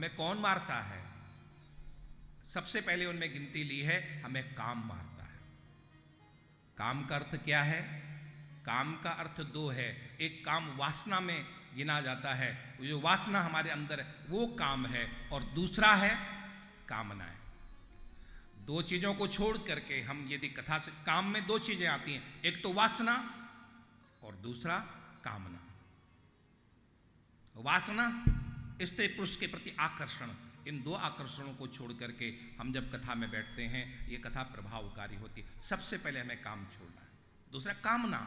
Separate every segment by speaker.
Speaker 1: हमें कौन मारता है? सबसे पहले उनमें गिनती ली है, हमें काम मारता है। काम का अर्थ क्या है? काम का अर्थ दो है। एक काम वासना में गिना जाता है, जो वासना हमारे अंदर है वो काम है, और दूसरा है कामनाएं। दो चीजों को छोड़ करके हम यदि कथा से, काम में दो चीजें आती हैं, एक तो वासना और दूसरा कामना। वासना, स्त्री पुरुष के प्रति आकर्षण, इन दो आकर्षणों को छोड़ करके हम जब कथा में बैठते हैं, ये कथा प्रभावकारी होती है। सबसे पहले हमें काम छोड़ना है। दूसरा कामना।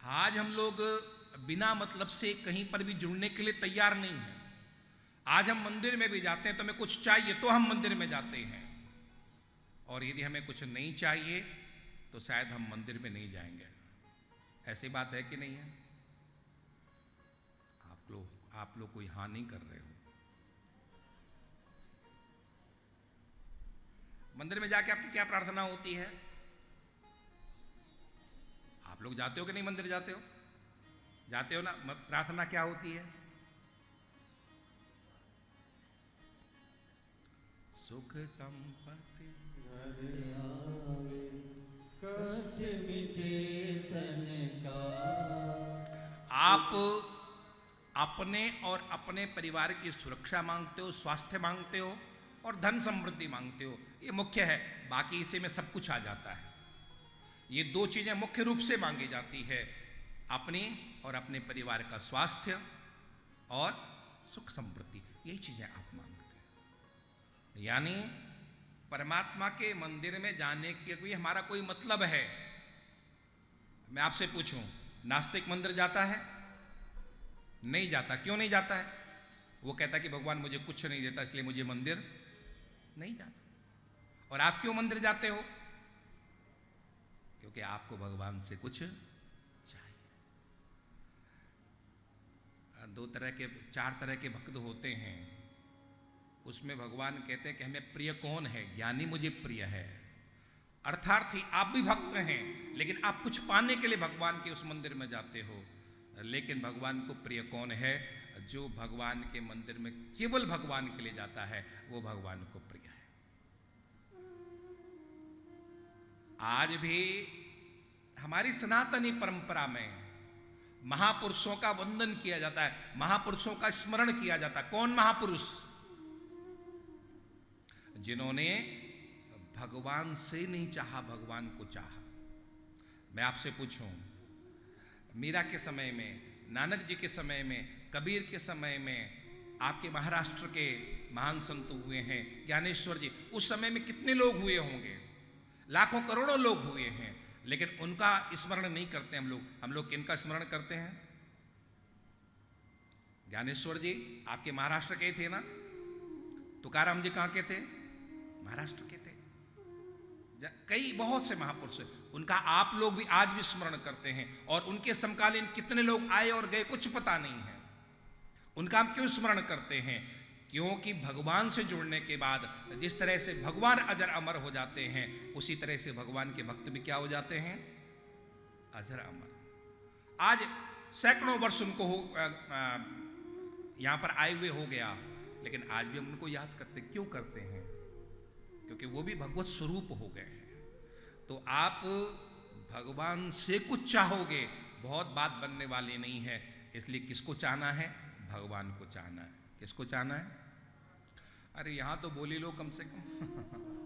Speaker 1: आज हम लोग बिना मतलब से कहीं पर भी जुड़ने के लिए तैयार नहीं है। आज हम मंदिर में भी जाते हैं तो हमें कुछ चाहिए तो हम मंदिर में जाते हैं, और यदि हमें कुछ नहीं चाहिए तो शायद हम मंदिर में नहीं जाएंगे। ऐसी बात है कि नहीं है? आप लोग कोई हाँ नहीं कर रहे हो। मंदिर में जाके आपकी क्या प्रार्थना होती है? आप लोग जाते हो कि नहीं? मंदिर जाते हो? जाते हो ना? प्रार्थना क्या होती है? सुख संपत्ति
Speaker 2: कष्ट मिटे तन का।
Speaker 1: आप अपने और अपने परिवार की सुरक्षा मांगते हो, स्वास्थ्य मांगते हो और धन समृद्धि मांगते हो। ये मुख्य है, बाकी इसी में सब कुछ आ जाता है। ये दो चीजें मुख्य रूप से मांगी जाती है, अपनी और अपने परिवार का स्वास्थ्य और सुख समृद्धि। यही चीजें आप मांगते हैं। यानी परमात्मा के मंदिर में जाने के लिए हमारा कोई मतलब है। मैं आपसे पूछूं, नास्तिक मंदिर जाता है? नहीं जाता। क्यों नहीं जाता है? वो कहता कि भगवान मुझे कुछ नहीं देता, इसलिए मुझे मंदिर नहीं जाता। और आप क्यों मंदिर जाते हो? क्योंकि आपको भगवान से कुछ चाहिए। चार तरह के भक्त होते हैं। उसमें भगवान कहते हैं कि हमें प्रिय कौन है? ज्ञानी मुझे प्रिय है। अर्थार्थी आप भी भक्त हैं, लेकिन आप कुछ पाने के लिए भगवान के उस मंदिर में जाते हो। लेकिन भगवान को प्रिय कौन है? जो भगवान के मंदिर में केवल भगवान के लिए जाता है, वो भगवान को प्रिय है। आज भी हमारी सनातनी परंपरा में महापुरुषों का वंदन किया जाता है, महापुरुषों का स्मरण किया जाता है। कौन महापुरुष? जिन्होंने भगवान से नहीं चाहा, भगवान को चाहा। मैं आपसे पूछूं, मीरा के समय में, नानक जी के समय में, कबीर के समय में, आपके महाराष्ट्र के महान संत हुए हैं, ज्ञानेश्वर जी, उस समय में कितने लोग हुए होंगे? लाखों करोड़ों लोग हुए हैं, लेकिन उनका स्मरण नहीं करते हम लोग किनका स्मरण करते हैं? ज्ञानेश्वर जी आपके महाराष्ट्र के थे ना? तुकाराम जी कहां के थे? महाराष्ट्र के थे। कई बहुत से महापुरुष, उनका आप लोग भी आज भी स्मरण करते हैं, और उनके समकालीन कितने लोग आए और गए कुछ पता नहीं है। उनका हम क्यों स्मरण करते हैं? क्योंकि भगवान से जुड़ने के बाद जिस तरह से भगवान अजर अमर हो जाते हैं, उसी तरह से भगवान के भक्त भी क्या हो जाते हैं? अजर अमर। आज सैकड़ों वर्ष उनको यहां पर आए हुए हो गया, लेकिन आज भी हम उनको याद करते। क्यों करते हैं? क्योंकि वो भी भगवत स्वरूप हो गए हैं। तो आप भगवान से कुछ चाहोगे, बहुत बात बनने वाली नहीं है। इसलिए किसको चाहना है? भगवान को चाहना है। किसको चाहना है? अरे यहां तो बोली लो कम से कम।